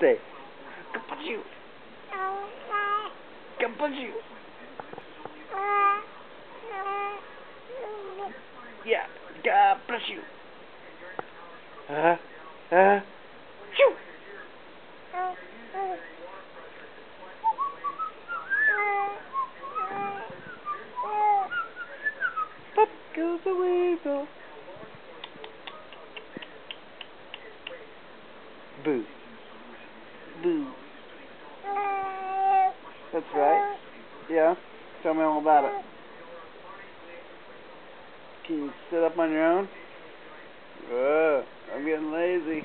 Say, kapachoo. Kapachoo. Yeah, kapachoo. Choo. Up goes the weasel. Boo. Boo. That's right. Yeah. Tell me all about it. Can you sit up on your own? I'm getting lazy.